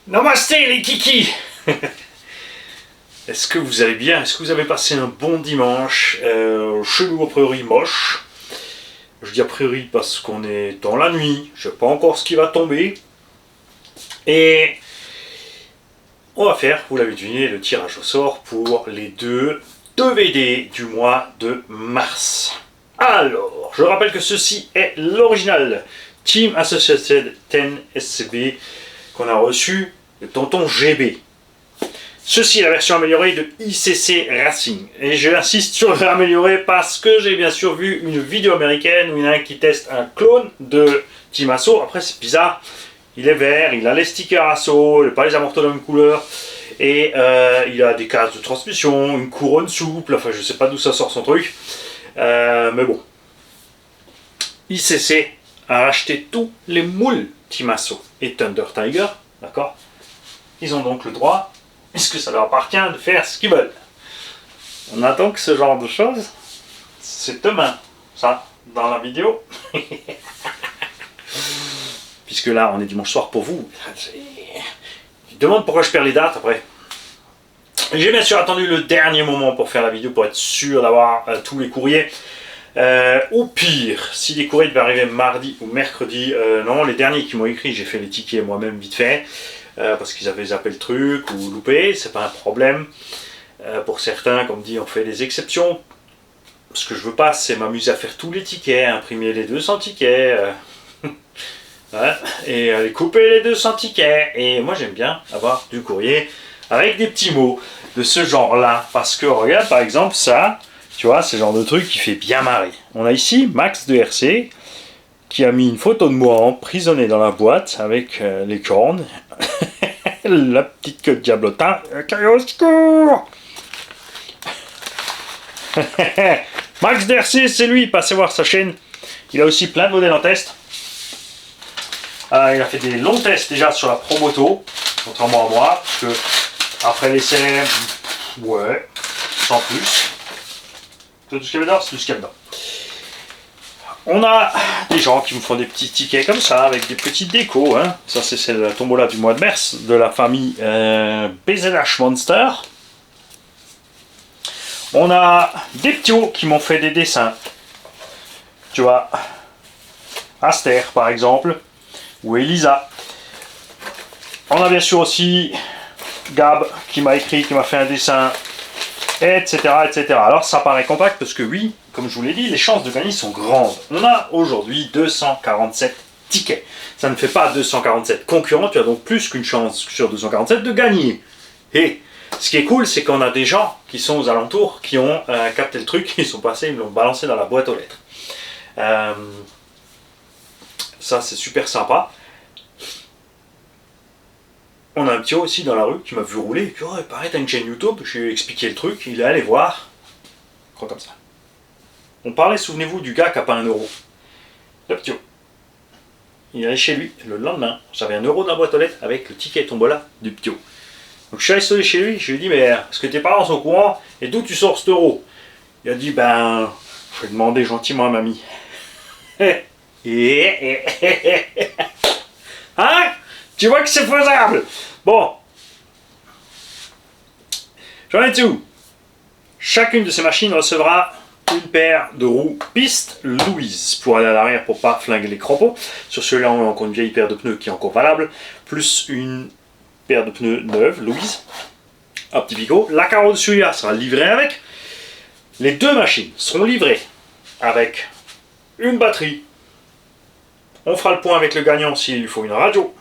Namasté les kikis. Est-ce que vous allez bien? Est-ce que vous avez passé un bon dimanche? Chez nous, a priori, moche. Je dis a priori parce qu'on est dans la nuit. Je ne sais pas encore ce qui va tomber. Et on va faire, vous l'avez deviné, le tirage au sort pour les deux DVD du mois de mars. Alors, je rappelle que ceci est l'original Team Associated 10 SCB qu'on a reçu de Tonton GB. Ceci est la version améliorée de ICC Racing. Et j'insiste sur améliorée parce que j'ai bien sûr vu une vidéo américaine où il y en a un qui teste un clone de Team Asso. Après c'est bizarre, il est vert, il a les stickers Asso, il n'a pas les amortisseurs de la même couleur. Et il a des cases de transmission, une couronne souple, enfin je sais pas d'où ça sort son truc. Mais bon. ICC a racheté tous les moules Team Asso et Thunder Tiger, d'accord? Ils ont donc le droit, puisque ça leur appartient, de faire ce qu'ils veulent. On a donc ce genre de choses. C'est demain, ça, dans la vidéo. Puisque là, on est dimanche soir pour vous. Je me demande pourquoi je perds les dates après. J'ai bien sûr attendu le dernier moment pour faire la vidéo, pour être sûr d'avoir tous les courriers. Au pire, si les courriers devaient arriver mardi ou mercredi, non, les derniers qui m'ont écrit, j'ai fait les tickets moi-même vite fait. Parce qu'ils avaient zappé le truc ou loupé, c'est pas un problème. Pour certains, comme dit, on fait des exceptions. Ce que je veux pas, c'est m'amuser à faire tous les tickets, imprimer les 200 tickets, ouais, et aller couper les 200 tickets. Et moi, j'aime bien avoir du courrier avec des petits mots de ce genre-là. Parce que, regarde, par exemple, ça, tu vois, c'est le genre de truc qui fait bien marrer. On a ici Max de RC, qui a mis une photo de moi emprisonné dans la boîte avec les cornes. La petite queue de diablotin. Au secours. Max DRC, c'est lui, passez voir sa chaîne. Il a aussi plein de modèles en test. Il a fait des longs tests déjà sur la Promoto, contrairement à moi, parce que après l'essai, ouais, sans plus. C'est tout ce qu'il y avait dedans, c'est tout ce qu'il y avait dedans. On a des gens qui me font des petits tickets comme ça, avec des petites décos. Hein. Ça, c'est la tombola du mois de mars, de la famille BZH Monster. On a des ptios qui m'ont fait des dessins. Tu vois, Aster, par exemple, ou Elisa. On a bien sûr aussi Gab, qui m'a écrit, qui m'a fait un dessin, etc., etc. Alors, ça paraît compact, parce que oui, comme je vous l'ai dit, les chances de gagner sont grandes. On a aujourd'hui 247 tickets. Ça ne fait pas 247 concurrents, tu as donc plus qu'une chance sur 247 de gagner. Et ce qui est cool, c'est qu'on a des gens qui sont aux alentours, qui ont capté le truc, ils sont passés, ils me l'ont balancé dans la boîte aux lettres. Ça, c'est super sympa. On a un petit aussi dans la rue qui m'a vu rouler, et puis oh, pareil, t'as une chaîne YouTube, je lui ai expliqué le truc, il est allé voir. Crois comme ça. On parlait, souvenez-vous, du gars qui n'a pas 1 euro. Le ptio. Il est allé chez lui le lendemain. J'avais 1 euro dans la boîte aux lettres avec le ticket tombola du ptio. Donc je suis allé sonner chez lui, je lui ai dit, mais est-ce que tes parents sont au courant? Et d'où tu sors cet euro? Il a dit, ben, je vais demander gentiment à mamie. Hein? Tu vois que c'est faisable? Bon. J'en ai tout. Chacune de ces machines recevra une paire de roues piste Louise pour aller à l'arrière pour pas flinguer les crampons. Sur celui-là, on a encore une vieille paire de pneus qui est encore valable, plus une paire de pneus neuve Louise. Un petit bigot. La carreau de celui-là sera livrée avec. Les deux machines seront livrées avec une batterie. On fera le point avec le gagnant s'il lui faut une radio.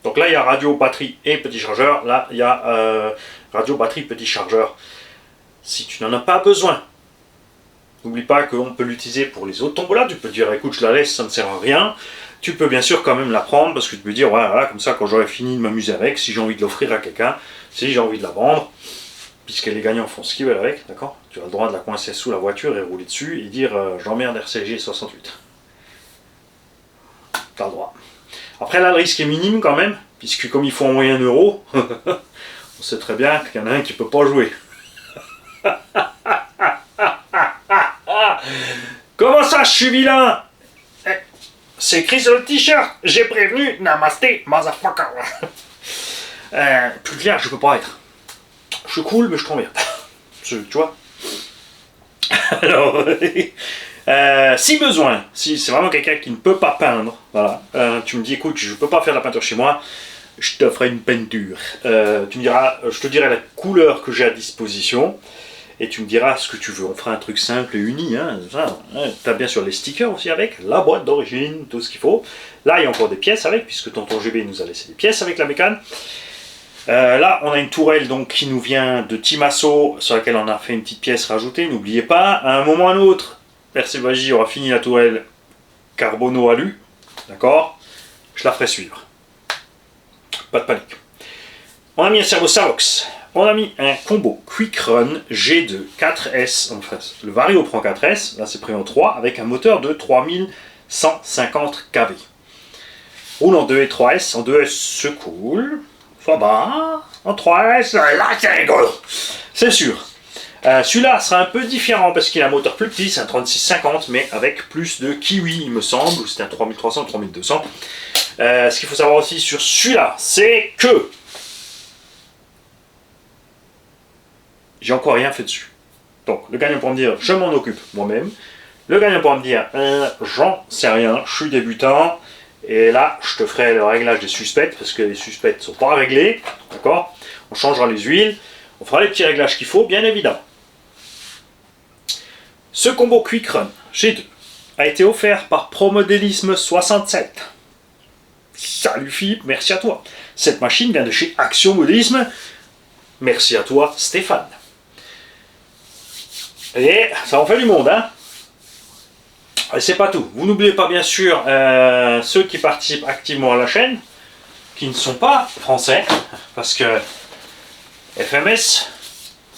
Donc là, il y a radio, batterie et petit chargeur. Là, il y a radio, batterie, petit chargeur. Si tu n'en as pas besoin, n'oublie pas qu'on peut l'utiliser pour les autres tombolas. Tu peux dire, écoute, je la laisse, ça ne sert à rien. Tu peux bien sûr quand même la prendre parce que tu peux dire, voilà, comme ça, quand j'aurai fini de m'amuser avec, si j'ai envie de l'offrir à quelqu'un, si j'ai envie de la vendre, puisque les gagnants font ce qu'ils veulent avec, d'accord? Tu as le droit de la coincer sous la voiture et rouler dessus et dire, j'emmerde RCG 68. Tu as le droit. Après là, le risque est minime quand même, puisque comme il faut envoyer 1 euro, on sait très bien qu'il y en a un qui ne peut pas jouer. Comment ça, je suis vilain? C'est écrit sur le t-shirt. J'ai prévenu. Namasté, motherfucker. Plus clair, je peux pas être. Je suis cool, mais je t'emmerde. Tu vois. Alors, si besoin, si c'est vraiment quelqu'un qui ne peut pas peindre, voilà, tu me dis, écoute, je ne peux pas faire de la peinture chez moi, je te ferai une peinture. Tu me diras, je te dirai la couleur que j'ai à disposition, et tu me diras ce que tu veux. On fera un truc simple et uni. Hein, tu as bien sûr les stickers aussi avec, la boîte d'origine, tout ce qu'il faut. Là, il y a encore des pièces avec, puisque tonton GB nous a laissé des pièces avec la mécane. Là, on a une tourelle donc, qui nous vient de Timasso, sur laquelle on a fait une petite pièce rajoutée. N'oubliez pas, à un moment ou à un autre, Percevagie aura fini la tourelle Carbono Alu. D'accord? Je la ferai suivre. Pas de panique. On a mis un servo Savox. On a mis un combo Quick Run G2 4S. Enfin, le Vario prend 4S. Là, c'est pris en 3 avec un moteur de 3150 kV. Roule en 2 et 3S. En 2S, c'est cool. Ça va. En 3S, là, c'est rigolo. C'est sûr. Celui-là sera un peu différent parce qu'il a un moteur plus petit, c'est un 3650, mais avec plus de kiwi, il me semble, ou c'est un 3300 ou 3200. Ce qu'il faut savoir aussi sur celui-là, c'est que j'ai encore rien fait dessus. Donc, le gagnant pourra me dire, je m'en occupe moi-même. Le gagnant pourra me dire, j'en sais rien, je suis débutant. Et là, je te ferai le réglage des suspects, parce que les suspects ne sont pas réglés. D'accord? On changera les huiles, on fera les petits réglages qu'il faut, bien évidemment. Ce combo Quick Run G2 a été offert par Promodélisme 67. Salut Philippe, merci à toi. Cette machine vient de chez Action Modélisme. Merci à toi Stéphane. Et ça en fait du monde, hein. Et c'est pas tout. Vous n'oubliez pas bien sûr ceux qui participent activement à la chaîne, qui ne sont pas français, parce que FMS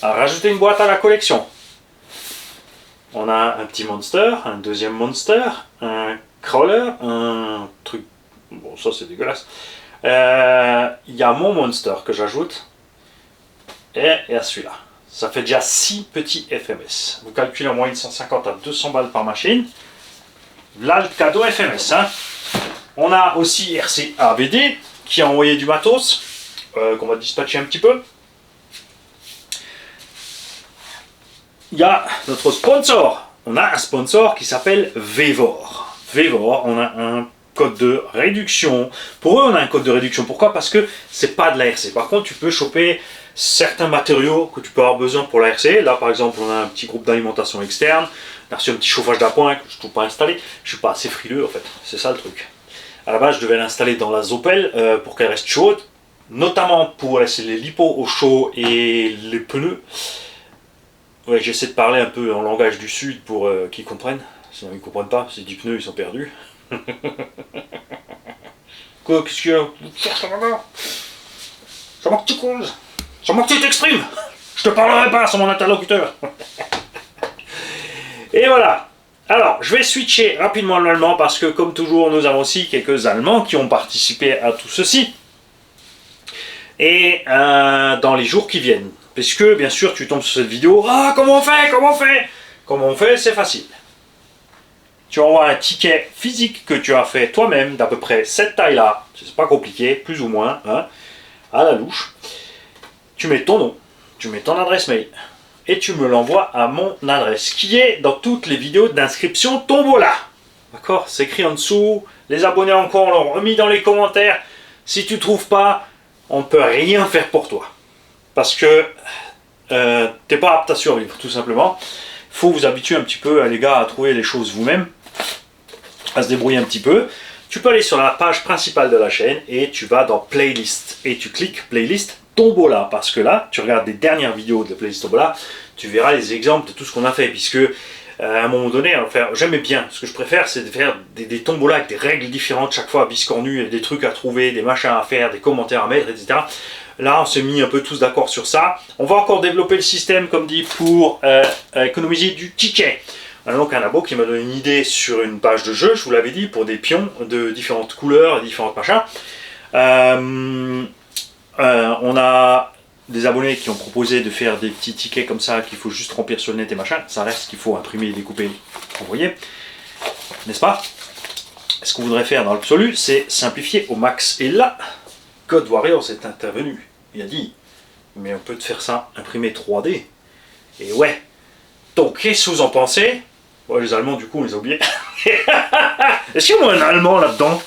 a rajouté une boîte à la collection. On a un petit monster, un deuxième monster, un crawler, un truc... Bon, ça c'est dégueulasse. Il y a mon monster que j'ajoute. Et à celui-là. Ça fait déjà 6 petits FMS. Vous calculez en moyenne 150 à 200 balles par machine. Là, le cadeau FMS. Hein. On a aussi RC ABD qui a envoyé du matos. Qu'on va dispatcher un petit peu. Il y a notre sponsor. On a un sponsor qui s'appelle Vevor. Vevor, on a un code de réduction. Pour eux, on a un code de réduction. Pourquoi? Parce que c'est pas de la RC. Par contre, tu peux choper certains matériaux que tu peux avoir besoin pour la RC. Là, par exemple, on a un petit groupe d'alimentation externe. On a reçu un petit chauffage d'appoint que je ne trouve pas installé. Je suis pas assez frileux, en fait. C'est ça le truc. À la base, je devais l'installer dans la Zopel pour qu'elle reste chaude. Notamment pour laisser les lipos au chaud et les pneus. Ouais, j'essaie de parler un peu en langage du sud pour qu'ils comprennent. Sinon ils ne comprennent pas, c'est 10 pneus, ils sont perdus. Quoi, qu'est-ce qu'il y a? Ça manque que tu causes. Ça manque que tu t'exprimes. Je te parlerai pas sur mon interlocuteur. Et voilà. Alors, je vais switcher rapidement en allemand parce que comme toujours, nous avons aussi quelques Allemands qui ont participé à tout ceci. Et dans les jours qui viennent. Puisque, bien sûr, tu tombes sur cette vidéo. Ah, comment on fait? Comment on fait? Comment on fait? C'est facile. Tu envoies un ticket physique que tu as fait toi-même, d'à peu près cette taille-là. C'est pas compliqué, plus ou moins, hein, à la louche. Tu mets ton nom, tu mets ton adresse mail, et tu me l'envoies à mon adresse, qui est dans toutes les vidéos d'inscription Tombola. D'accord? C'est écrit en dessous. Les abonnés encore l'ont remis dans les commentaires. Si tu ne trouves pas, on ne peut rien faire pour toi. Parce que t'es pas apte à survivre, tout simplement. Il faut vous habituer un petit peu, les gars, à trouver les choses vous-même, à se débrouiller un petit peu. Tu peux aller sur la page principale de la chaîne et tu vas dans Playlist. Et tu cliques Playlist Tombola. Parce que là, tu regardes les dernières vidéos de Playlist Tombola, tu verras les exemples de tout ce qu'on a fait. Puisque à un moment donné, j'aimais bien. Ce que je préfère, c'est de faire des tombolas avec des règles différentes chaque fois, biscornues, des trucs à trouver, des machins à faire, des commentaires à mettre, etc. Là, on s'est mis un peu tous d'accord sur ça. On va encore développer le système, comme dit, pour économiser du ticket. On a donc un abo qui m'a donné une idée sur une page de jeu, je vous l'avais dit, pour des pions de différentes couleurs, différentes machins. On a des abonnés qui ont proposé de faire des petits tickets comme ça, qu'il faut juste remplir sur le net et machin. Ça reste qu'il faut imprimer, découper, envoyer. N'est-ce pas? Ce qu'on voudrait faire dans l'absolu, c'est simplifier au max. Et là, God Warriors est intervenu. Il a dit, mais on peut te faire ça imprimé 3D. Et ouais. Donc, qu'est-ce que vous en pensez? Ouais, les Allemands, du coup, on les a oubliés. Est-ce qu'il y a un Allemand là-dedans?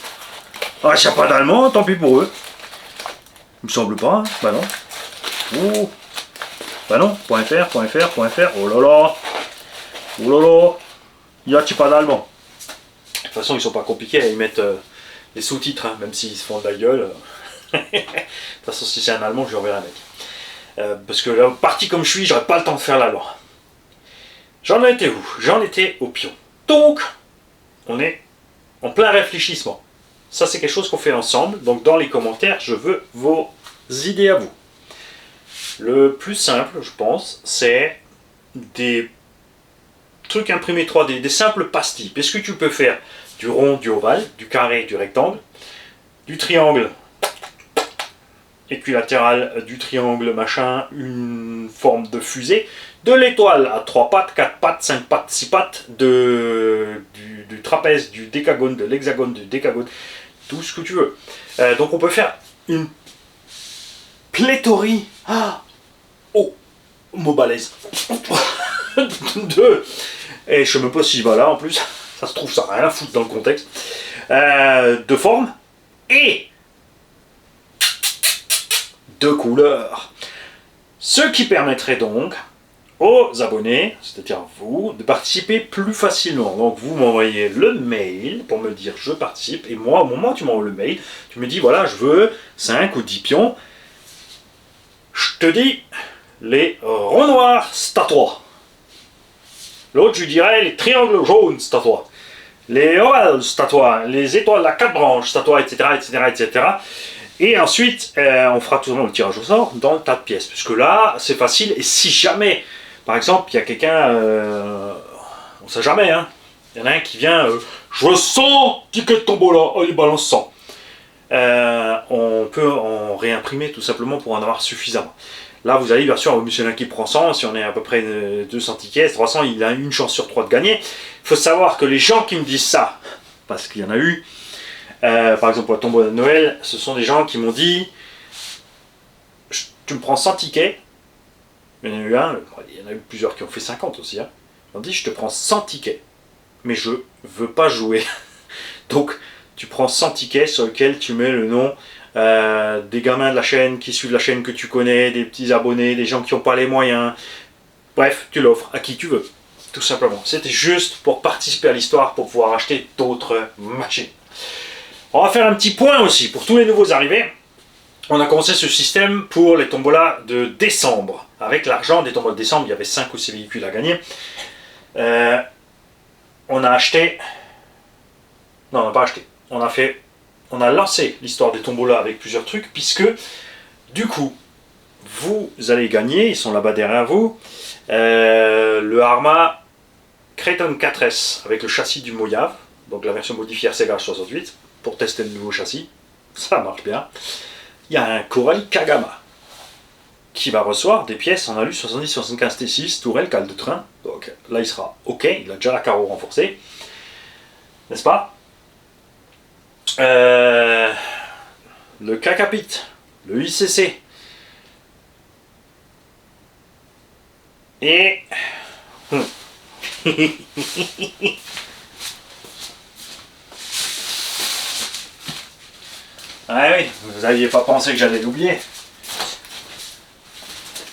Ah, s'il n'y a pas d'Allemand, tant pis pour eux. Il me semble pas, hein. Bah non. Oh. Bah non, .fr, oh là là. Oh là là. Il n'y a pas d'Allemand. De toute façon, ils sont pas compliqués à y mettre les sous-titres, hein, même s'ils se font de la gueule. De toute façon, si c'est un Allemand, je lui enverrai un mec. Parce que là, parti comme je suis, j'aurais pas le temps de faire la loi. J'en étais où? J'en étais au pion. Donc, on est en plein réfléchissement. Ça, c'est quelque chose qu'on fait ensemble. Donc, dans les commentaires, je veux vos idées à vous. Le plus simple, je pense, c'est des trucs imprimés 3D, des simples pastilles. Est-ce que tu peux faire du rond, du ovale, du carré, du rectangle, du triangle équilatéral, du triangle machin, une forme de fusée, de l'étoile à 3 pattes, 4 pattes, 5 pattes, 6 pattes, du trapèze, du décagone, de l'hexagone, du décagone, tout ce que tu veux. Donc on peut faire une pléthorie, mot balèze, et je ne sais même pas si va là en plus, ça se trouve ça n'a rien à foutre dans le contexte, de forme et de couleurs. Ce qui permettrait donc aux abonnés, c'est-à-dire vous, de participer plus facilement. Donc vous m'envoyez le mail pour me dire je participe, et moi au moment où tu m'envoies le mail, tu me dis voilà je veux 5 ou 10 pions, je te dis les ronds noirs, c'est à toi. L'autre je lui dirais les triangles jaunes, c'est à toi. Les ovales, c'est à toi. Les étoiles à 4 branches, c'est à toi, etc., etc., etc. Et ensuite, on fera tout simplement le tirage au sort dans le tas de pièces. Puisque là, c'est facile. Et si jamais, par exemple, il y a quelqu'un, on ne sait jamais, hein, il y en a un qui vient, je veux 100 tickets de tombola, oh, il balance 100. On peut en réimprimer tout simplement pour en avoir suffisamment. Là, vous allez bien sûr, monsieur qui prend 100, si on est à peu près 200 tickets, 300, il a une chance sur 3 de gagner. Il faut savoir que les gens qui me disent ça, parce qu'il y en a eu, par exemple pour la tombola de Noël, ce sont des gens qui m'ont dit tu me prends 100 tickets, il y en a eu un, il y en a eu plusieurs qui ont fait 50 aussi, hein. Ils m'ont dit je te prends 100 tickets, mais je veux pas jouer. Donc tu prends 100 tickets sur lesquels tu mets le nom des gamins de la chaîne qui suivent la chaîne que tu connais, des petits abonnés, des gens qui n'ont pas les moyens. Bref, tu l'offres à qui tu veux, tout simplement. C'était juste pour participer à l'histoire, pour pouvoir acheter d'autres machines. On va faire un petit point aussi pour tous les nouveaux arrivés. On a commencé ce système pour les tombolas de décembre. Avec l'argent des tombolas de décembre, il y avait 5 ou 6 véhicules à gagner. On a acheté... Non, on n'a pas acheté. On a lancé l'histoire des tombolas avec plusieurs trucs, puisque du coup, vous allez gagner, ils sont là-bas derrière vous, le Arma Kraton 4S avec le châssis du Mojave, donc la version modifiée RCH 68, pour tester le nouveau châssis, ça marche bien. Il y a un Corail Kagama, qui va recevoir des pièces en alu 70-75 T6, tourelle, cale de train, donc là il sera ok, il a déjà la carreau renforcée, n'est-ce pas? Le Kakapit, le ICC et ah oui, vous n'aviez pas pensé que j'allais l'oublier.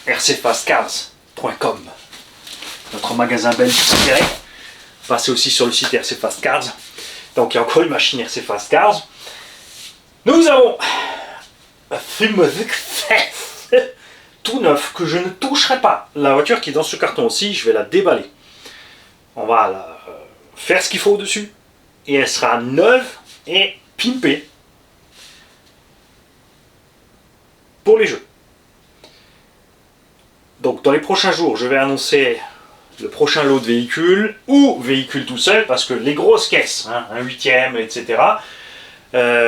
rcfastcards.com, notre magasin belge préféré. Passez aussi sur le site rcfastcards. Donc il y a encore une machine RC Fast Cars. Nous avons un film tout neuf que je ne toucherai pas. La voiture qui est dans ce carton aussi, je vais la déballer. On va la faire ce qu'il faut dessus. Et elle sera neuve et pimpée pour les jeux. Donc dans les prochains jours, je vais annoncer le prochain lot de véhicules, ou véhicules tout seul, parce que les grosses caisses, hein, un 8e, etc.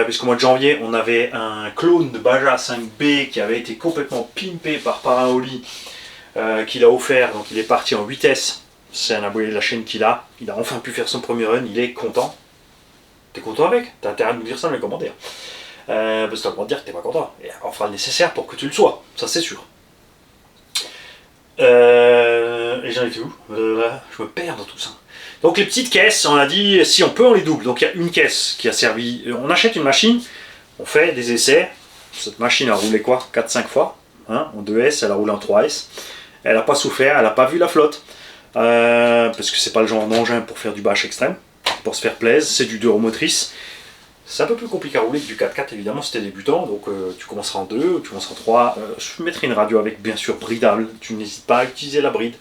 Puisqu'au mois de janvier, on avait un clone de Baja 5B qui avait été complètement pimpé par Paraoli, qu'il a offert, donc il est parti en 8S. C'est un abonné de la chaîne qu'il a. Il a enfin pu faire son premier run, il est content. T'es content avec? T'as intérêt à nous dire ça dans les commentaires. parce que tu as le droit de dire que tu n'es pas content. Et on fera le nécessaire pour que tu le sois, ça c'est sûr. Et j'en étais où? Je me perds dans tout ça. Donc les petites caisses, on a dit, si on peut, on les double. Donc il y a une caisse qui a servi... On achète une machine, on fait des essais. Cette machine a roulé quoi? 4-5 fois. Hein, en 2S, elle a roulé en 3S. Elle n'a pas souffert, elle n'a pas vu la flotte. Parce que c'est pas le genre d'engin pour faire du bâche extrême. Pour se faire plaisir, c'est du 2 roues motrices. C'est un peu plus compliqué à rouler que du 4x4 évidemment si tu es débutant, donc tu commenceras en 2 ou tu commenceras en 3. Je mettrai une radio avec bien sûr bridable, tu n'hésites pas à utiliser la bride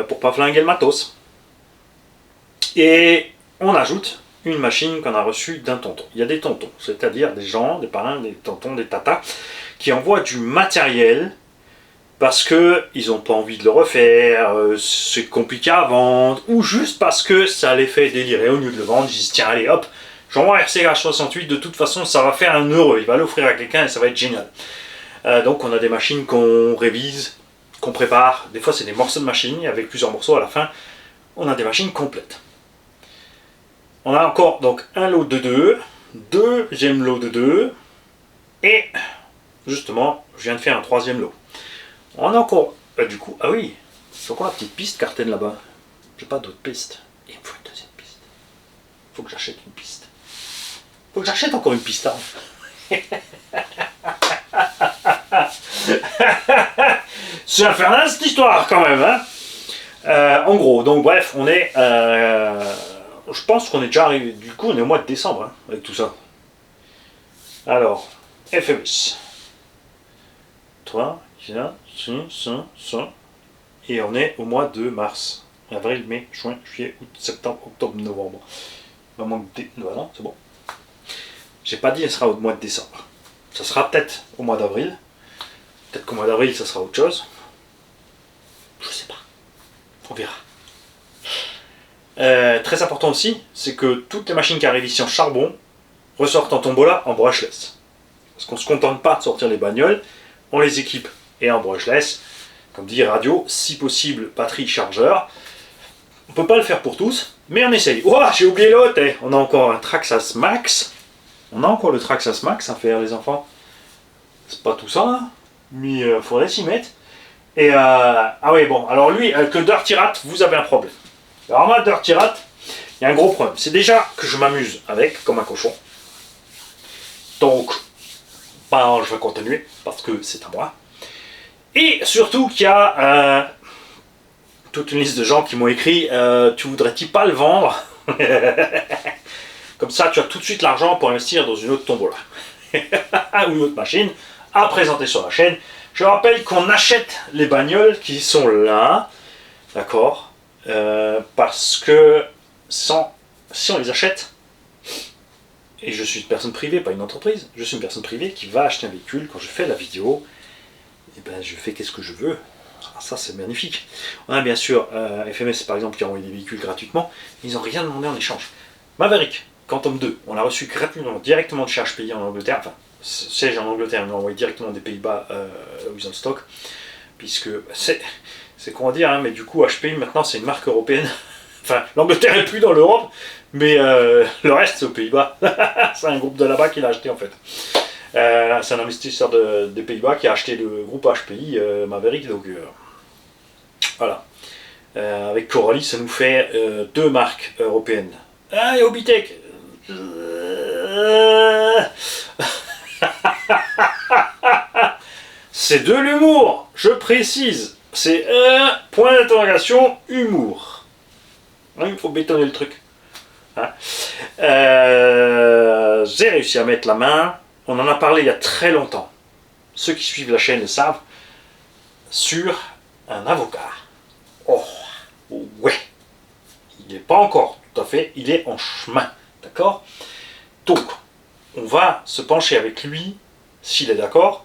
pour pas flinguer le matos. Et on ajoute une machine qu'on a reçue d'un tonton. Il y a des tontons, c'est-à-dire des gens, des parrains, des tontons, des tatas, qui envoient du matériel parce qu'ils n'ont pas envie de le refaire, c'est compliqué à vendre, ou juste parce que ça les fait délirer. Au lieu de le vendre, ils disent tiens allez hop, j'envoie un RCH 68, de toute façon ça va faire un heureux, il va l'offrir à quelqu'un et ça va être génial. Donc on a des machines qu'on révise, qu'on prépare, des fois c'est des morceaux de machines, avec plusieurs morceaux à la fin, on a des machines complètes. On a encore donc un lot de 2, deuxième lot de 2, et justement je viens de faire un troisième lot. On a encore, du coup, ah oui, c'est encore la petite piste Carten là-bas. J'ai pas d'autres pistes. Il me faut une deuxième piste. Faut que j'achète une piste. Faut que j'achète encore une piste. Hein. C'est infernal cette histoire quand même. Hein. En gros, donc bref, on est... je pense qu'on est déjà arrivé, du coup on est au mois de décembre hein, avec tout ça. Alors, FMS. 3, 4, 5, ça. Et on est au mois de mars. Avril, mai, juin, juillet, août, septembre, octobre, novembre. Il va manquer des... Non, c'est bon. J'ai pas dit elle sera au mois de décembre. Ça sera peut-être au mois d'avril. Peut-être qu'au mois d'avril, ça sera autre chose. Je sais pas. On verra. Très important aussi, c'est que toutes les machines qui arrivent ici en charbon ressortent en tombola en brushless. Parce qu'on ne se contente pas de sortir les bagnoles, on les équipe et en brushless. Comme dit radio, si possible, batterie, chargeur. On peut pas le faire pour tous, mais on essaye. Oh, j'ai oublié l'autre. On a encore un Traxxas Max. On a encore le Traxxas Max à faire, les enfants. C'est pas tout ça, hein, mais faudrait s'y mettre. Et ah oui, bon, alors lui, avec le Dirty Rat, vous avez un problème. Alors moi, Dirty Rat, il y a un gros problème. C'est déjà que je m'amuse avec, comme un cochon. Donc, ben, je vais continuer, parce que c'est à moi. Et surtout qu'il y a toute une liste de gens qui m'ont écrit tu voudrais-tu pas le vendre? Comme ça, tu as tout de suite l'argent pour investir dans une autre tombola. Ou une autre machine à présenter sur la chaîne. Je rappelle qu'on achète les bagnoles qui sont là. D'accord, parce que si on les achète, et je suis une personne privée, pas une entreprise, je suis une personne privée qui va acheter un véhicule, quand je fais la vidéo, et ben je fais qu'est-ce que je veux. Alors ça c'est magnifique. On a bien sûr FMS par exemple qui a envoyé des véhicules gratuitement, ils n'ont rien demandé en échange. Maverick, Quantum 2, on l'a reçu gratuitement, directement de chez HPI en Angleterre, enfin siège en Angleterre, ils l'ont envoyé directement des Pays-Bas où ils ont le stock, puisque c'est comment dire, hein, mais du coup HPI maintenant c'est une marque européenne. Enfin, l'Angleterre est plus dans l'Europe, mais le reste c'est aux Pays-Bas. C'est un groupe de là-bas qui l'a acheté en fait. C'est un investisseur des Pays-Bas qui a acheté le groupe HPI Maverick, donc voilà. Avec Coralie, ça nous fait 2 marques européennes. Ah, et Obitech. C'est de l'humour, je précise. C'est un point d'interrogation humour. Il faut bétonner le truc. Hein, j'ai réussi à mettre la main, on en a parlé il y a très longtemps, ceux qui suivent la chaîne le savent, sur un avocat. Oh, ouais, il n'est pas encore tout à fait, il est en chemin, d'accord? Donc, on va se pencher avec lui, s'il est d'accord,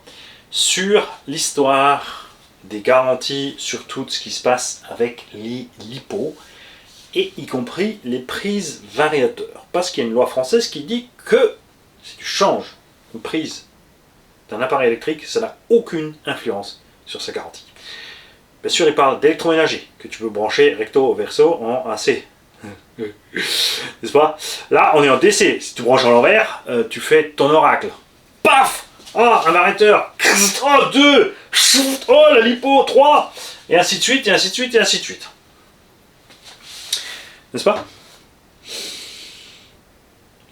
sur l'histoire des garanties, sur tout ce qui se passe avec les LiPo, et y compris les prises variateurs. Parce qu'il y a une loi française qui dit que si tu changes une prise d'un appareil électrique, ça n'a aucune influence sur sa garantie. Bien sûr, il parle d'électroménager, que tu peux brancher recto verso en AC. N'est-ce pas? Là, on est en DC. Si tu branches en l'envers, tu fais ton oracle. paf, ah, un arrêteur, oh, 2, oh, la lipo, 3, et ainsi de suite, et ainsi de suite, et ainsi de suite. N'est-ce pas?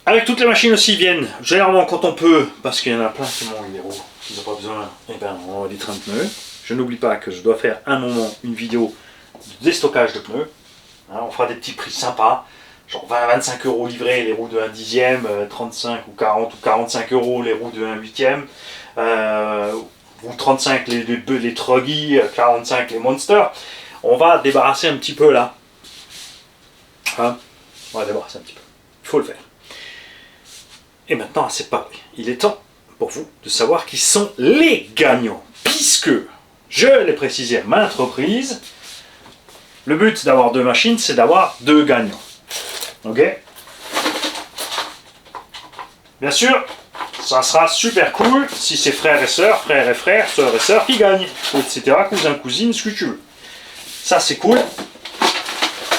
Avec toutes les machines aussi viennent, généralement quand on peut, parce qu'il y en a plein qui m'ont eu des roues, qui n'ont pas besoin, et ben on va des trains de pneus. Je n'oublie pas que je dois faire un moment une vidéo de déstockage de pneus. Hein, on fera des petits prix sympas, genre 20-25 € livrés les roues de 1 dixième, 35 ou 40 ou 45 € les roues de 1 huitième, ou 35 les Truggy, 45 les Monster. On va débarrasser un petit peu là. Hein, on va débarrasser un petit peu. Il faut le faire. Et maintenant, c'est pareil. Il est temps pour vous de savoir qui sont les gagnants. Puisque, je l'ai précisé à maintes reprises, le but d'avoir 2 machines, c'est d'avoir 2 gagnants. Ok? Bien sûr, ça sera super cool si c'est frères et sœurs, frères et frères, sœurs et sœurs qui gagnent, etc. Cousin, cousine, ce que tu veux. Ça, c'est cool.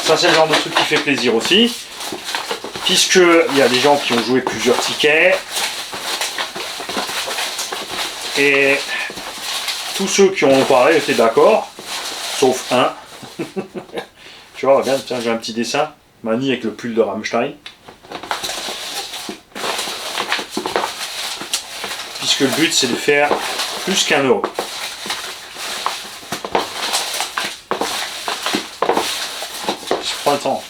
Ça, c'est le genre de truc qui fait plaisir aussi. Puisqu'il y a des gens qui ont joué plusieurs tickets. Et tous ceux qui ont parlé étaient d'accord. Sauf un. Tu vois, regarde, tiens, j'ai un petit dessin. Mani avec le pull de Rammstein. Puisque le but, c'est de faire plus qu'1 €. Je prends le temps,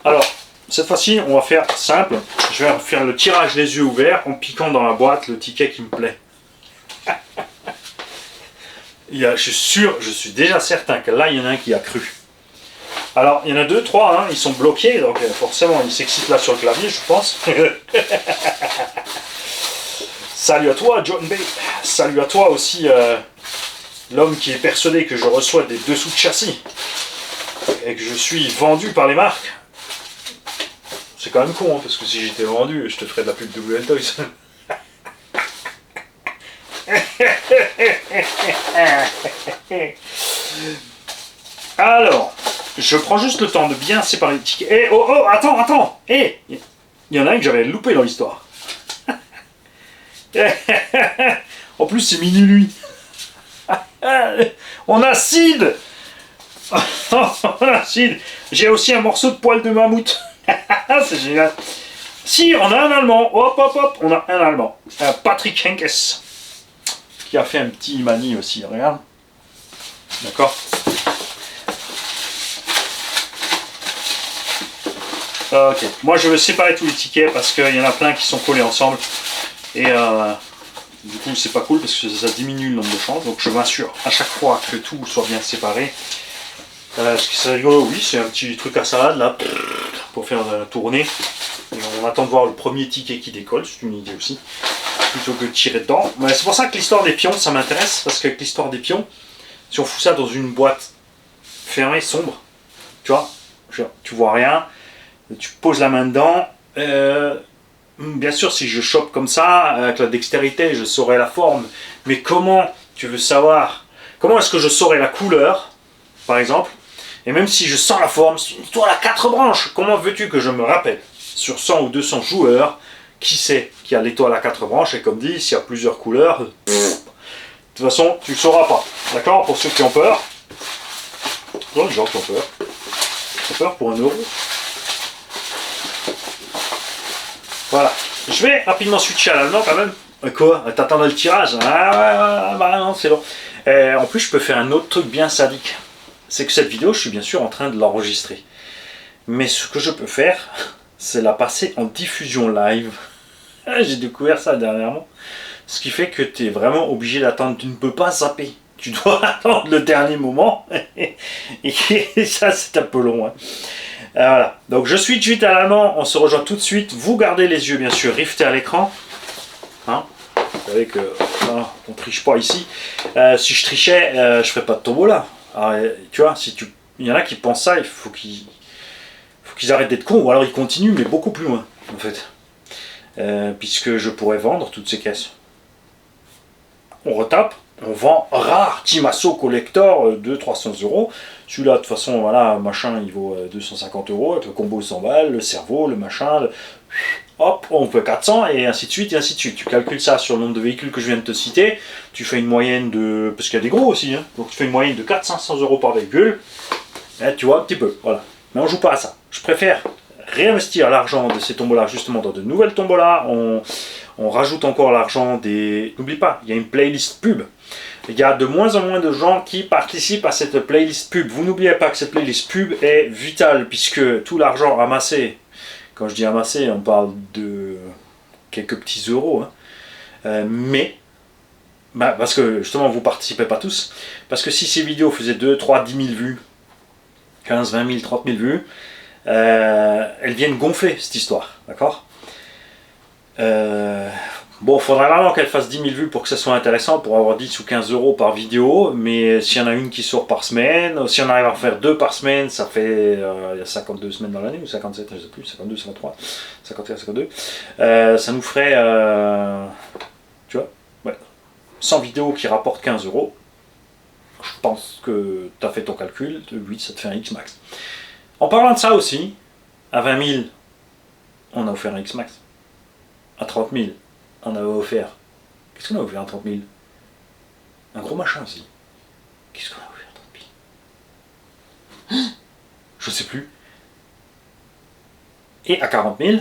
Alors, cette fois-ci, on va faire simple. Je vais faire le tirage les yeux ouverts en piquant dans la boîte le ticket qui me plaît. Je suis sûr, je suis déjà certain que là, il y en a un qui a cru. Alors, il y en a 2, 3, hein, ils sont bloqués, donc forcément, ils s'excitent là sur le clavier, je pense. Salut à toi, John Bay. Salut à toi aussi, l'homme qui est persuadé que je reçois des dessous de châssis et que je suis vendu par les marques. C'est quand même con, hein, parce que si j'étais vendu, je te ferais de la pub de WL Toys. Alors, je prends juste le temps de bien séparer les tickets. Eh, oh, oh, attends. Eh, il y en a un que j'avais loupé dans l'histoire. En plus, c'est minuit. On a Sid. On a Sid. J'ai aussi un morceau de poil de mammouth. C'est génial. Si, on a un Allemand. Hop, on a un Allemand. Patrick Henkes. Qui a fait un petit mani aussi, regarde. D'accord. Ok, moi je vais séparer tous les tickets parce qu'il y en a plein qui sont collés ensemble. Et du coup c'est pas cool parce que ça diminue le nombre de chances. Donc je m'assure à chaque fois que tout soit bien séparé. Ce qui serait rigolo, oui, c'est un petit truc à salade là, pour faire tourner. Et on attend de voir le premier ticket qui décolle, c'est une idée aussi. Plutôt que de tirer dedans. Mais c'est pour ça que l'histoire des pions, ça m'intéresse, parce qu'avec l'histoire des pions, si on fout ça dans une boîte fermée, sombre, tu vois, tu vois rien, tu poses la main dedans, bien sûr si je chope comme ça, avec la dextérité, je saurai la forme, mais comment tu veux savoir, comment est-ce que je saurai la couleur, par exemple, et même si je sens la forme, c'est une toile à 4 branches, comment veux-tu que je me rappelle, sur 100 ou 200 joueurs, qui c'est qui a l'étoile à 4 branches, et comme dit, s'il y a plusieurs couleurs, de toute façon, tu ne le sauras pas. D'accord? Pour ceux qui ont peur, il y a des gens qui ont peur. Ils ont peur pour 1 €. Voilà. Je vais rapidement switcher à l'allemand quand même. Quoi? T'attends le tirage? Ah ouais, bah non, c'est long. En plus, je peux faire un autre truc bien sadique. C'est que cette vidéo, je suis bien sûr en train de l'enregistrer. Mais ce que je peux faire, c'est la passer en diffusion live. J'ai découvert ça dernièrement. Ce qui fait que tu es vraiment obligé d'attendre. Tu ne peux pas zapper. Tu dois attendre le dernier moment. Et ça, c'est un peu long. Hein. Voilà. Donc, je suis suite à l'allemand. On se rejoint tout de suite. Vous gardez les yeux, bien sûr, riftés à l'écran. Hein, vous savez que on triche pas ici. Si je trichais, je ferais pas de tombola. Alors, tu vois, il y en a qui pensent ça, il faut qu'ils arrêtent d'être cons, ou alors ils continuent, mais beaucoup plus loin, en fait. Puisque je pourrais vendre toutes ces caisses. On retape, on vend rare, Timasso collector, 200-300 €. Celui-là, de toute façon, voilà, machin, il vaut 250 €, avec le combo 100 balles, le cerveau, le machin, hop, on peut 400 et ainsi de suite et ainsi de suite. Tu calcules ça sur le nombre de véhicules que je viens de te citer, tu fais une moyenne de, parce qu'il y a des gros aussi, hein, donc tu fais une moyenne de 400-500 euros par véhicule, et tu vois un petit peu, voilà. Mais on joue pas à ça. Je préfère réinvestir l'argent de ces tombolas justement dans de nouvelles tombolas. On rajoute encore l'argent des... N'oublie pas, il y a une playlist pub. Il y a de moins en moins de gens qui participent à cette playlist pub. Vous n'oubliez pas que cette playlist pub est vitale puisque tout l'argent amassé, quand je dis amassé, on parle de quelques petits euros, hein. Parce que justement vous participez pas tous, parce que si ces vidéos faisaient 2, 3, 10 000 vues, 15, 20 000, 30 000 vues, elles viennent gonfler cette histoire, d'accord. Bon, il faudra vraiment qu'elle fasse 10 000 vues pour que ça soit intéressant, pour avoir 10 ou 15 euros par vidéo, mais s'il y en a une qui sort par semaine, si on arrive à en faire 2 par semaine, ça fait il y a 52 semaines dans l'année, ou 57, je ne sais plus, 52, 53, 51, 52, ça nous ferait, tu vois, ouais, 100 vidéos qui rapportent 15 euros, je pense que tu as fait ton calcul, de 8, ça te fait un X max. En parlant de ça aussi, à 20 000, on a offert un X max. À 30 000, on avait offert. Qu'est-ce qu'on a offert à 30 000? Un gros machin aussi. Qu'est-ce qu'on a offert à 30 000? Je sais plus. Et à 40 000,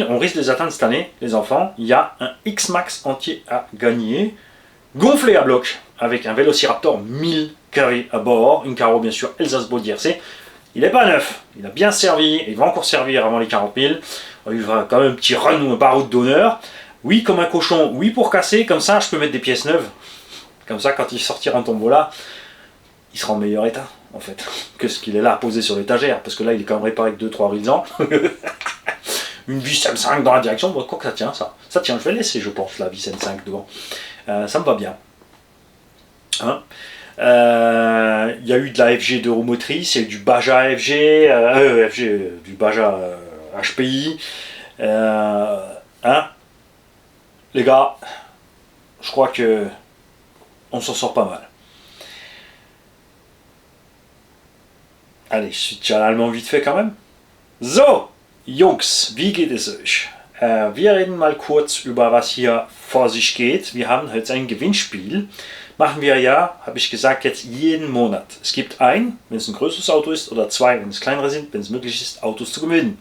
on risque de les atteindre cette année, les enfants. Il y a un X-Max entier à gagner, gonflé à bloc, avec un Vélociraptor 1000 carrés à bord, une carreau bien sûr Elsace Body RC. Il n'est pas neuf, il a bien servi, il va encore servir avant les 40 000. Il va quand même un petit run ou un baroud d'honneur. Oui, comme un cochon, oui pour casser, comme ça je peux mettre des pièces neuves. Comme ça, quand il sortira un tombola, il sera en meilleur état, en fait, que ce qu'il est là posé sur l'étagère, parce que là il est quand même réparé avec 2-3 raisons. Une vis M5 dans la direction, bon, quoi que ça tient, ça. Ça tient, je vais laisser, je pense, la vis M5 devant. Ça me va bien. Hein, il y a eu de la FG d'Euromotrice, il y a eu du Baja FG, du Baja HPI. Hein, les gars, je crois que on s'en sort pas mal. Allez, je suis déjà allemand vite fait quand même. So, Jungs, wie geht es euch? Wir reden mal kurz über was hier vor sich geht. Wir haben heute ein Gewinnspiel. Machen wir ja, habe ich gesagt, jetzt jeden Monat. Es gibt ein, wenn es ein größeres Auto ist, oder zwei, wenn es kleinere sind, wenn es möglich ist, Autos zu gewinnen.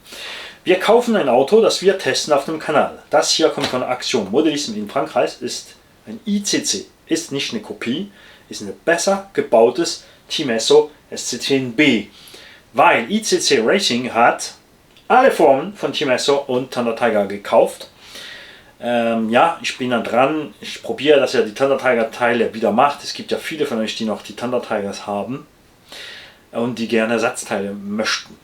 Wir kaufen ein Auto, das wir testen auf dem Kanal. Das hier kommt von Action Modelisme in Frankreich, ist ein ICC, ist nicht eine Kopie, ist ein besser gebautes Timesso SC10B. Weil ICC Racing hat alle Formen von Timesso und Thunder Tiger gekauft. Ja, ich bin da dran. Ich probiere, dass er die Thunder Tiger Teile wieder macht. Es gibt ja viele von euch, die noch die Thunder Tigers haben und die gerne Ersatzteile möchten.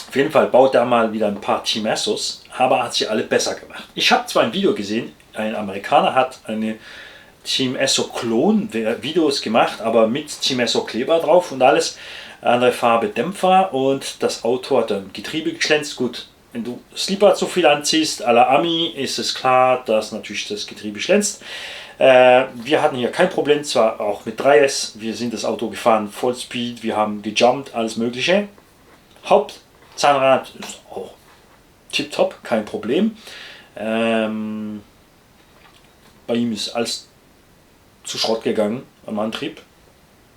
Auf jeden Fall baut er mal wieder ein paar Timessos, aber hat sie alle besser gemacht. Ich habe zwar ein Video gesehen, ein Amerikaner hat eine Timesso-Klon-Videos gemacht, aber mit Timesso-Kleber drauf und alles. Andere Farbe Dämpfer und das Auto hat ein Getriebe geschlänzt. Gut, wenn du Slipper zu viel anziehst, à la Ami, ist es klar, dass natürlich das Getriebe schlänzt. Wir hatten hier kein Problem, zwar auch mit 3S, wir sind das Auto gefahren, Vollspeed, wir haben gejumpt, alles mögliche. Hauptzahnrad ist auch tipptopp, kein Problem. Bei ihm ist alles zu Schrott gegangen am Antrieb.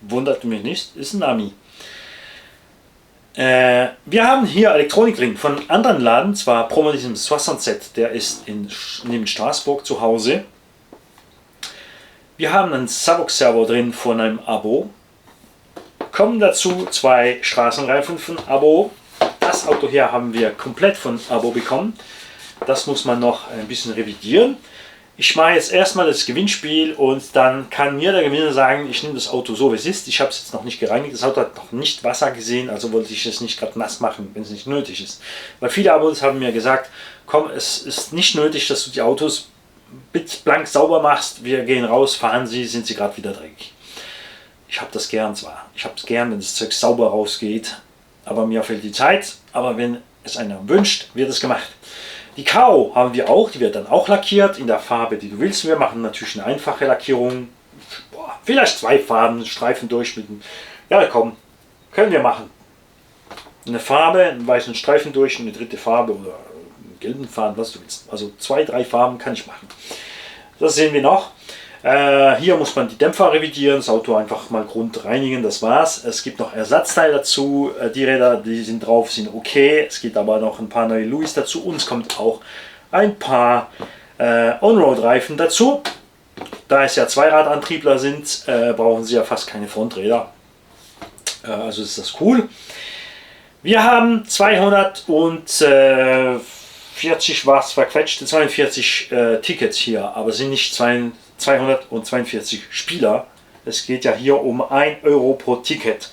Wundert mich nicht, ist ein Ami. Wir haben hier Elektronikring von anderen Laden, zwar Promodism 67, der ist neben Straßburg zu Hause. Wir haben einen Savox-Servo drin von einem Abo. Kommen dazu 2 Straßenreifen von Abo. Das Auto hier haben wir komplett von Abo bekommen. Das muss man noch ein bisschen revidieren. Ich mache jetzt erstmal das Gewinnspiel und dann kann mir der Gewinner sagen, ich nehme das Auto so wie es ist. Ich habe es jetzt noch nicht gereinigt. Das Auto hat noch nicht Wasser gesehen, also wollte ich es nicht gerade nass machen, wenn es nicht nötig ist. Weil viele Abos haben mir gesagt, komm, es ist nicht nötig, dass du die Autos blitzblank sauber machst. Wir gehen raus, fahren sie, sind sie gerade wieder dreckig. Ich habe das gern zwar. Ich habe es gern, wenn das Zeug sauber rausgeht. Aber mir fehlt die Zeit. Aber wenn es einer wünscht, wird es gemacht. Die Karo haben wir auch, die wird dann auch lackiert in der Farbe, die du willst. Wir machen natürlich eine einfache Lackierung. Boah, vielleicht 2 Farben, Streifen durchschnitten. Ja, komm, können wir machen. eine Farbe, einen weißen Streifen durch und eine dritte Farbe oder einen gelben Faden, was du willst. Also 2, 3 Farben kann ich machen. Das sehen wir noch. Hier muss man die Dämpfer revidieren, das Auto einfach mal grundreinigen, das war's. Es gibt noch Ersatzteile dazu, die Räder, die sind drauf, sind okay. Es gibt aber noch ein paar neue Louis dazu und es kommt auch ein paar On-Road-Reifen dazu. Da es ja Zweiradantriebler sind, brauchen sie ja fast keine Fronträder. Also ist das cool. Wir haben 240 war es verquetschte 42 Tickets hier, aber sind nicht 242 Spieler. Es geht ja hier um 1 Euro pro Ticket.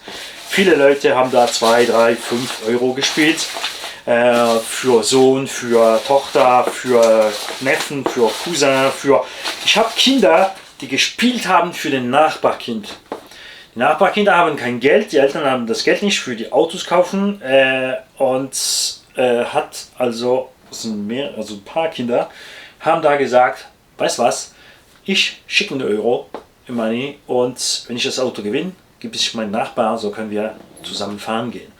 Viele Leute haben da 2, 3, 5 Euro gespielt. Für Sohn, für Tochter, für Neffen, für Cousin, Ich habe Kinder, die gespielt haben für den Nachbarkind. Die Nachbarkinder haben kein Geld, die Eltern haben das Geld nicht für die Autos kaufen hat also, also ein paar Kinder haben da gesagt, weißt was, ich schicke 1 Euro im Money und wenn ich das Auto gewinne, gebe ich meinen Nachbarn, so können wir zusammen fahren gehen.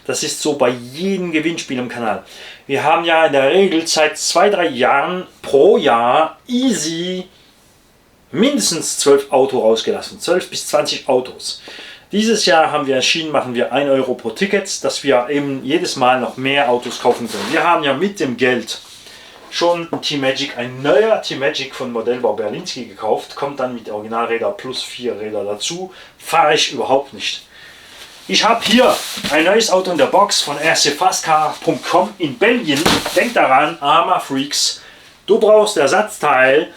Das ist so bei jedem Gewinnspiel im Kanal. Wir haben ja in der Regel seit 2, 3 Jahren pro Jahr easy mindestens 12 Autos rausgelassen, 12 bis 20 Autos. Dieses Jahr haben wir entschieden, machen wir 1 Euro pro Ticket, dass wir eben jedes Mal noch mehr Autos kaufen können. Wir haben ja mit dem Geld schon ein neuer T-Magic von Modellbau Berlinski gekauft, kommt dann mit Originalräder plus 4 Räder dazu, fahre ich überhaupt nicht. Ich habe hier ein neues Auto in der Box von rcfastcar.com in Belgien. Denk daran, Arma Freaks, du brauchst Ersatzteil.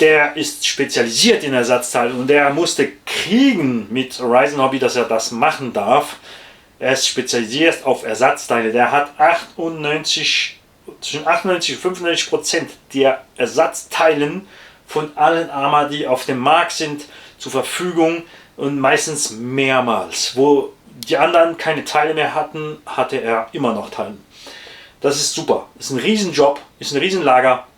Der ist spezialisiert in Ersatzteilen und der musste kriegen mit Horizon Hobby, dass er das machen darf. Er ist spezialisiert auf Ersatzteile. Der hat zwischen 98 und 95% der Ersatzteilen von allen Arma, die auf dem Markt sind, zur Verfügung und meistens mehrmals. Wo die anderen keine Teile mehr hatten, hatte er immer noch Teile. Das ist super. Das ist ein Riesenjob, ist ein Riesenlager.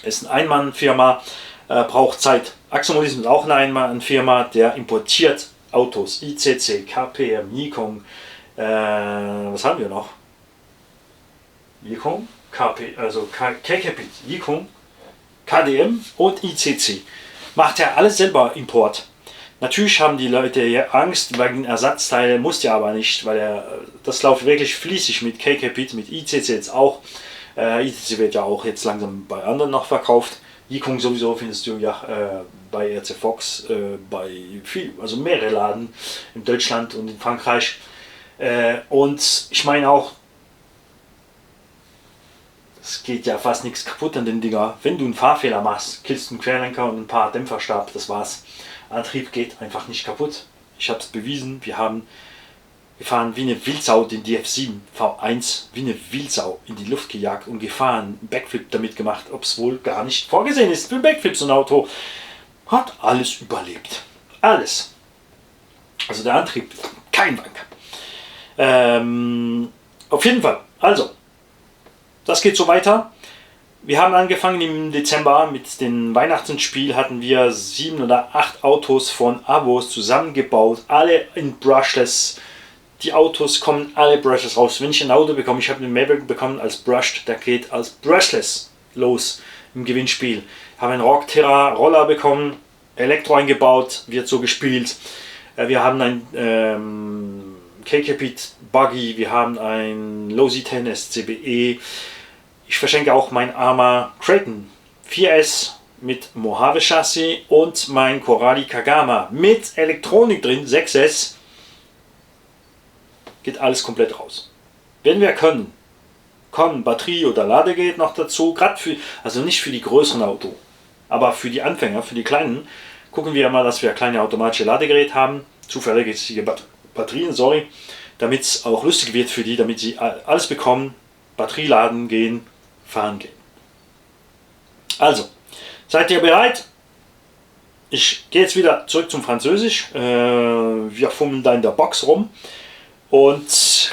Ist eine Einmannfirma, braucht Zeit. Axomolis ist auch eine Einmannfirma, der importiert Autos. ICC, KPM, Nikon, was haben wir noch? Nikon, also KKPIT, Nikon, KDM und ICC. Macht er alles selber Import. Natürlich haben die Leute Angst wegen Ersatzteile, muss ja aber nicht, weil das läuft wirklich fließig mit KKPIT, mit ICC jetzt auch. ICC wird ja auch jetzt langsam bei anderen noch verkauft. Nikon sowieso findest du ja bei RC Fox, also mehrere Laden in Deutschland und in Frankreich. Und ich meine auch, es geht ja fast nichts kaputt an den Dinger. Wenn du einen Fahrfehler machst, killst du einen Querlenker und ein paar Dämpferstab, das war's. Antrieb geht einfach nicht kaputt. Ich habe es bewiesen, wir fahren wie eine Wildsau den DF7 V1 wie eine Wildsau in die Luft gejagt und gefahren, einen Backflip damit gemacht, ob es wohl gar nicht vorgesehen ist für Backflip. So ein Auto hat alles überlebt. Alles. Also der Antrieb, kein Wank. Auf jeden Fall, also, das geht so weiter. Wir haben angefangen im Dezember mit dem Weihnachtsspiel, hatten wir 7 oder 8 Autos von Avos zusammengebaut, alle in Brushless. Die Autos kommen alle Brushless raus. Wenn ich ein Auto bekomme, ich habe einen Maverick bekommen als Brushed, der geht als Brushless los im Gewinnspiel. Ich habe einen Rock Terra Roller bekommen, Elektro eingebaut, wird so gespielt. Wir haben ein KKPIT Buggy, wir haben ein Losi 10 SCBE. Ich verschenke auch mein Arma Kraton 4S mit Mojave Chassis und mein Corrali Kagama mit Elektronik drin, 6S. Geht alles komplett raus. Wenn wir können, Batterie oder Ladegerät noch dazu, gerade also nicht für die größeren Autos, aber für die Anfänger, für die kleinen, gucken wir mal, dass wir kleine automatische Ladegeräte haben, zuverlässige Batterien, damit es auch lustig wird für die, damit sie alles bekommen, Batterie laden gehen, fahren gehen. Also, seid ihr bereit? Ich gehe jetzt wieder zurück zum Französisch. Wir fummeln da in der Box rum. Und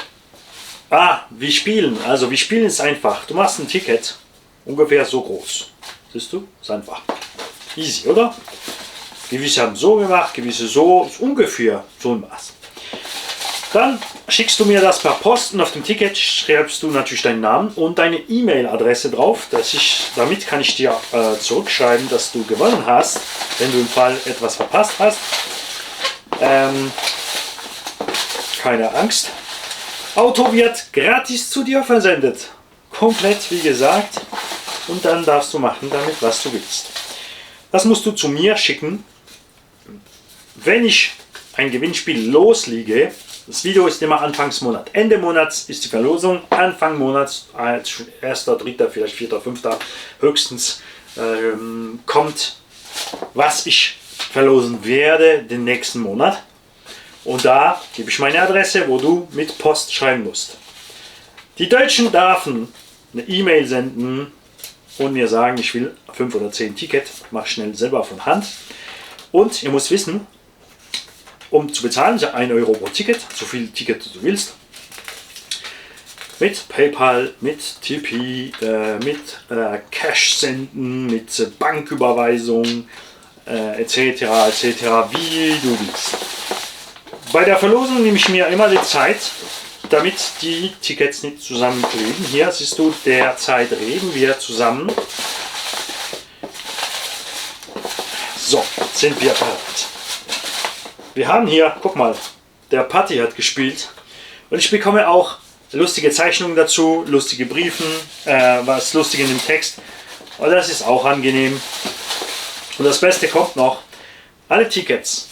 wir spielen. Also wir spielen ist einfach. Du machst ein Ticket, ungefähr so groß. Siehst du? Ist einfach. Easy, oder? Gewisse haben so gemacht, gewisse so. Ist ungefähr so ein Maß. Dann schickst du mir das per Post und auf dem Ticket schreibst du natürlich deinen Namen und deine E-Mail-Adresse drauf. Damit kann ich dir zurückschreiben, dass du gewonnen hast, wenn du im Fall etwas verpasst hast. Keine Angst. Auto wird gratis zu dir versendet. Komplett, wie gesagt. Und dann darfst du machen damit, was du willst. Das musst du zu mir schicken. Wenn ich ein Gewinnspiel loslege, das Video ist immer Anfangsmonat. Ende Monats ist die Verlosung. Anfang Monats, 1., 3., vielleicht 4., 5. höchstens, kommt, was ich verlosen werde den nächsten Monat. Und da gebe ich meine Adresse, wo du mit Post schreiben musst. Die Deutschen dürfen eine E-Mail senden und mir sagen, ich will 5 oder 10 Tickets, mach schnell selber von Hand. Und ihr müsst wissen, um zu bezahlen, ist ja 1 Euro pro Ticket, so viele Tickets du willst. Mit PayPal, mit Tipeee, mit Cash senden, mit Banküberweisung, etc., wie du willst. Bei der Verlosung nehme ich mir immer die Zeit, damit die Tickets nicht zusammenkleben. Hier siehst du, derzeit reden wir zusammen. So, sind wir bereit. Wir haben hier, guck mal, der Patti hat gespielt und ich bekomme auch lustige Zeichnungen dazu, lustige Briefen, was lustig in dem Text und das ist auch angenehm. Und das Beste kommt noch, alle Tickets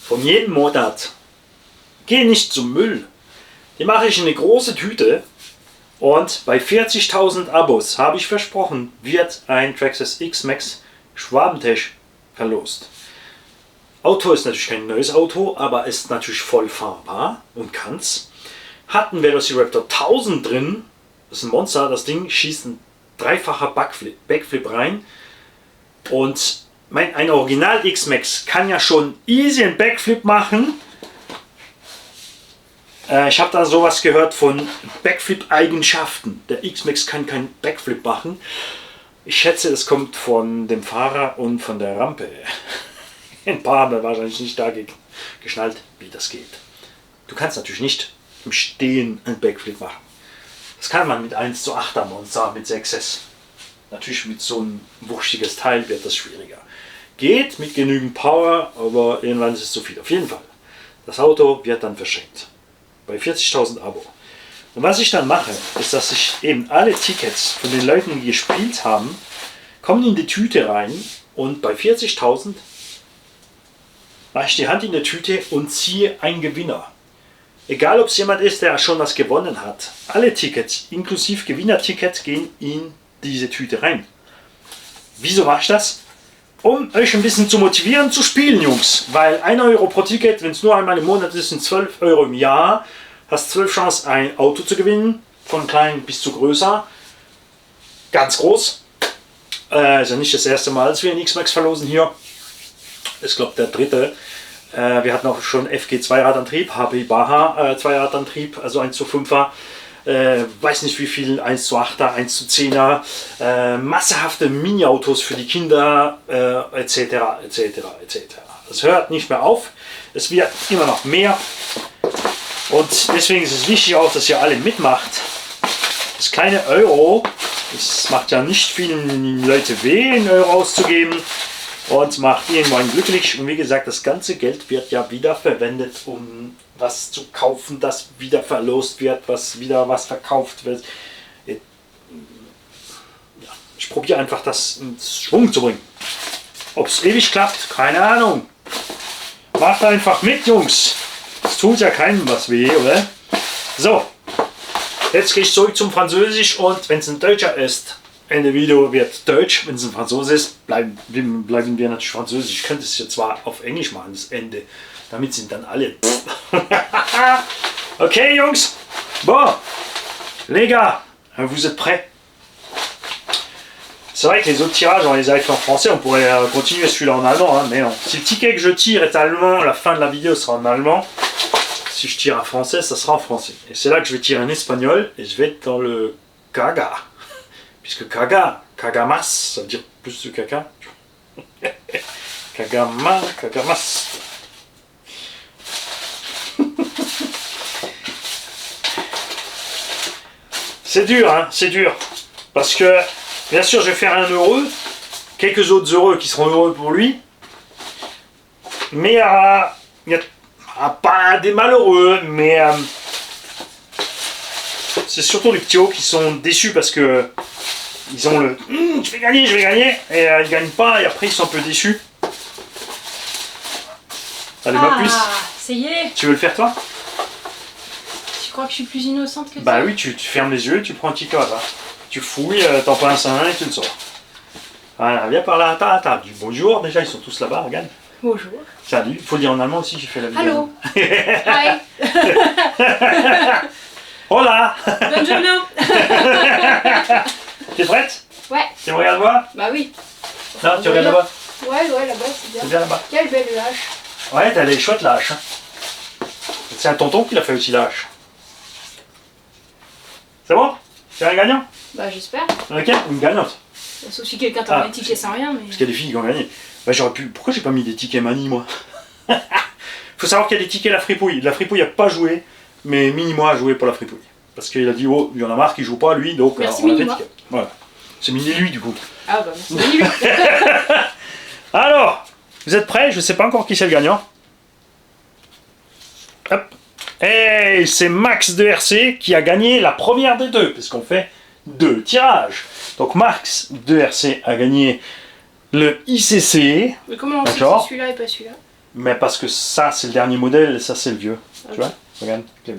von jedem Monat gehen nicht zum Müll. Die mache ich in eine große Tüte und bei 40.000 Abos, habe ich versprochen, wird ein Traxxas X-Max Schwabentech verlost. Auto ist natürlich kein neues Auto, aber ist natürlich voll fahrbar und kann's. Hat einen Velociraptor 1000 drin, das ist ein Monster, das Ding schießt ein dreifacher Backflip rein und ein Original X-Max kann ja schon easy einen Backflip machen. Ich habe da sowas gehört von Backflip-Eigenschaften. Der X-Max kann keinen Backflip machen. Ich schätze, es kommt von dem Fahrer und von der Rampe. Ein paar haben wahrscheinlich nicht da geschnallt, wie das geht. Du kannst natürlich nicht im Stehen einen Backflip machen. Das kann man mit 1:8er Monster, mit 6S. Natürlich mit so einem wuchtiges Teil wird das schwieriger. Geht mit genügend Power, aber irgendwann ist es zu viel. Auf jeden Fall. Das Auto wird dann verschenkt. Bei 40.000 Abo. Und was ich dann mache, ist, dass ich eben alle Tickets von den Leuten, die gespielt haben, kommen in die Tüte rein und bei 40.000 mache ich die Hand in der Tüte und ziehe einen Gewinner. Egal, ob es jemand ist, der schon was gewonnen hat. Alle Tickets, inklusive Gewinnertickets, gehen in diese Tüte rein. Wieso mache ich das? Um euch ein bisschen zu motivieren zu spielen, Jungs. Weil 1 Euro pro Ticket, wenn es nur einmal im Monat ist, sind 12 Euro im Jahr. Hast 12 Chancen, ein Auto zu gewinnen. Von klein bis zu größer. Ganz groß. Ist ja nicht das erste Mal, dass wir einen X-Max verlosen hier. Ich glaube der dritte. Wir hatten auch schon FG Zweiradantrieb, HP Baja Zweiradantrieb, also 1:5er. Weiß nicht wie viel, 1:8er, 1:10er, massehafte Mini-Autos für die Kinder, etc., etc., etc. Es hört nicht mehr auf, es wird immer noch mehr und deswegen ist es wichtig auch, dass ihr alle mitmacht. Das kleine Euro, es macht ja nicht vielen Leute weh, einen Euro auszugeben und macht irgendwann glücklich und wie gesagt, das ganze Geld wird ja wieder verwendet, um was zu kaufen, das wieder verlost wird, wieder was verkauft wird. Ja, ich probiere einfach das in Schwung zu bringen. Ob es ewig klappt, keine Ahnung. Macht einfach mit, Jungs. Es tut ja keinem was weh, oder? So, jetzt gehe ich zurück zum Französisch und wenn es ein Deutscher ist, Ende Video wird Deutsch, wenn es ein Franzose ist, bleiben wir natürlich Französisch. Ich könnte es jetzt zwar auf Englisch machen, das Ende. Damit sind dann alle. Ok, Jungs. Bon. Les gars, vous êtes prêts? C'est vrai que les autres tirages, on les avait fait en français. On pourrait continuer celui-là en allemand, hein, mais non. Si le ticket que je tire est allemand, la fin de la vidéo sera en allemand. Si je tire en français, ça sera en français. Et c'est là que je vais tirer en espagnol et je vais être dans le caga. Puisque caga, cagamas, ça veut dire plus de caca. Cagamas. C'est dur, hein, c'est dur. Parce que, bien sûr, je vais faire un heureux, quelques autres heureux qui seront heureux pour lui. Mais il y a pas des malheureux, mais c'est surtout les petits hauts qui sont déçus parce que ils ont le je vais gagner, et ils gagnent pas, et après ils sont un peu déçus. Allez, ma puce. Ça y est. Tu veux le faire toi? Tu crois que je suis plus innocente que toi? Bah oui, tu fermes les yeux, tu prends un petit code, hein. Tu fouilles, t'en pinces un et tu le sors. Voilà, viens par là, attends, dis bonjour, déjà ils sont tous là-bas, regarde. Bonjour. Salut, il faut le dire en allemand aussi, j'ai fait la vidéo. Allô. Hi. Hola. Buongiorno. T'es prête? Ouais. Tu me regardes là-bas? Bah oui. Non, tu regardes là-bas? Ouais, là-bas, c'est bien. C'est bien là-bas. Quelle belle hache. Ouais, t'as des chouettes la hache. Hein. C'est un tonton qui l'a fait aussi la hache. C'est bon? C'est un gagnant? Bah j'espère. Ok, une gagnante. Sauf si quelqu'un t'a un ticket sans rien, mais... Parce qu'il y a des filles qui ont gagné. Bah j'aurais pu... Pourquoi j'ai pas mis des tickets Mani, moi? Faut savoir qu'il y a des tickets la fripouille. La fripouille a pas joué, mais Mini-moi a joué pour la fripouille. Parce qu'il a dit, oh, il y en a marre qui joue pas, lui, donc merci on a fait Mini-moi. ticket. Voilà. C'est Mini-lui, du coup. Ah bah merci Mini-lui. Alors, vous êtes prêts? Je sais pas encore qui c'est le gagnant. Hop. Et c'est Max de RC qui a gagné la première des deux, parce qu'on fait 2 tirages. Donc Max de RC a gagné le ICC. Mais comment on sait que D'accord. c'est celui-là et pas celui-là? Mais parce que ça c'est le dernier modèle et ça c'est le vieux. Ok. Tu vois? Regarde, il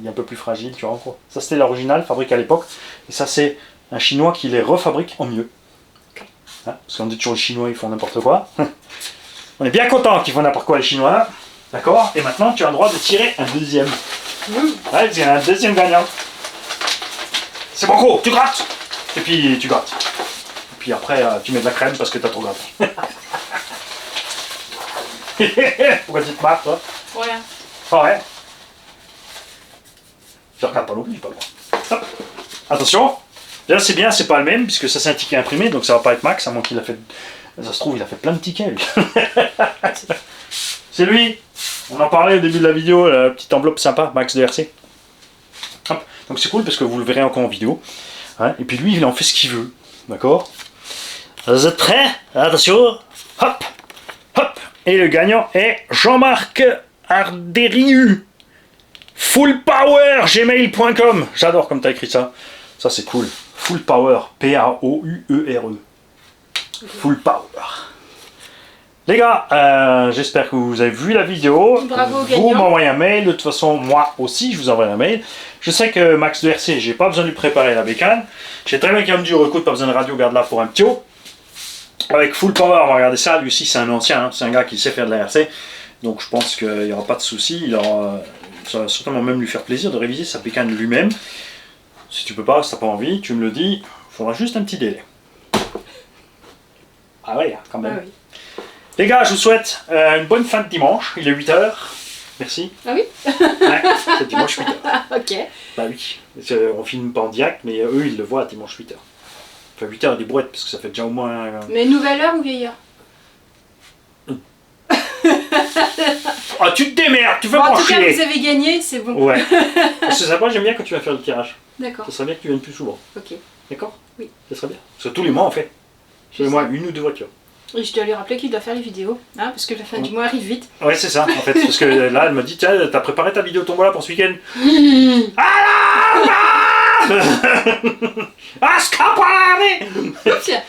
est un peu plus fragile, tu vois encore. Ça c'était l'original, fabriqué à l'époque. Et ça c'est un chinois qui les refabrique en mieux. Ok. Hein, parce qu'on dit toujours les chinois ils font n'importe quoi. On est bien content qu'ils font n'importe quoi les chinois. D'accord? Et maintenant tu as le droit de tirer un deuxième. Ouais, il y a un deuxième gagnant. C'est bon gros, tu grattes. Et puis tu grattes. Et puis après tu mets de la crème parce que t'as trop gratté. Pourquoi tu te marres toi? Voilà. Ah ouais. Je regarde pas non plus, j'ai pas le droit. Hop. Attention. Là c'est bien, c'est pas le même puisque ça c'est un ticket imprimé donc ça va pas être Max à moins qu'il a fait. Ça se trouve il a fait plein de tickets lui. C'est lui. On en parlait au début de la vidéo, la petite enveloppe sympa, Max de RC. Hop. Donc c'est cool parce que vous le verrez encore en vidéo. Hein. Et puis lui, il en fait ce qu'il veut. D'accord? Vous êtes prêts? Attention. Hop. Hop. Et le gagnant est Jean-Marc Arderiu. Fullpowergmail.com. J'adore comme tu as écrit ça. Ça c'est cool. Full Power. P-A-O-U-E-R-E. Full Power. Les gars, j'espère que vous avez vu la vidéo. Bravo au vous gagnant. m'envoyez un mail. De toute façon, moi aussi, je vous envoie un mail. Je sais que Max de RC, j'ai pas besoin de lui préparer la bécane. J'ai très bien qu'il va me dire, écoute, pas besoin de radio, garde-la pour un petit haut. Avec Full Power, on va regarder ça. Lui aussi, c'est un ancien. Hein. C'est un gars qui sait faire de la RC. Donc, je pense qu'il n'y aura pas de souci. Ça va certainement même lui faire plaisir de réviser sa bécane lui-même. Si tu peux pas, si t'as pas envie, tu me le dis. Il faudra juste un petit délai. Ah ouais, quand même. Ah oui. Les gars, je vous souhaite une bonne fin de dimanche. Il est 8h. Merci. Ah oui. Ouais, c'est dimanche 8h. Ok. Bah oui. On filme pas en direct, mais eux, ils le voient à dimanche 8h. Enfin, 8h des brouettes, parce que ça fait déjà au moins... Mais nouvelle heure ou vieille heure? Ah, tu te démerdes, tu veux Bon, en m'en tout cas, chier. vous avez gagné, c'est bon. Ouais. C'est sympa, j'aime bien quand tu vas faire le tirage. D'accord. Ça serait bien que tu viennes plus souvent. Ok. D'accord? Oui. Ça serait bien. Parce que tous les mois, on fait. Tous les Je mois, une ou deux voitures. Et je dois lui rappeler qu'il doit faire les vidéos, hein, parce que la fin du mois arrive vite. Ouais, c'est ça, en fait. Parce que là, elle m'a dit, tiens, t'as préparé ta vidéo tombola pour ce week-end? Ah, scapare! Tiens.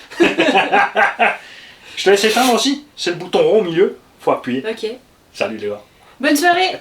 Je te laisse éteindre aussi. C'est le bouton rond au milieu. Faut appuyer. Ok. Salut les gars. Bonne soirée.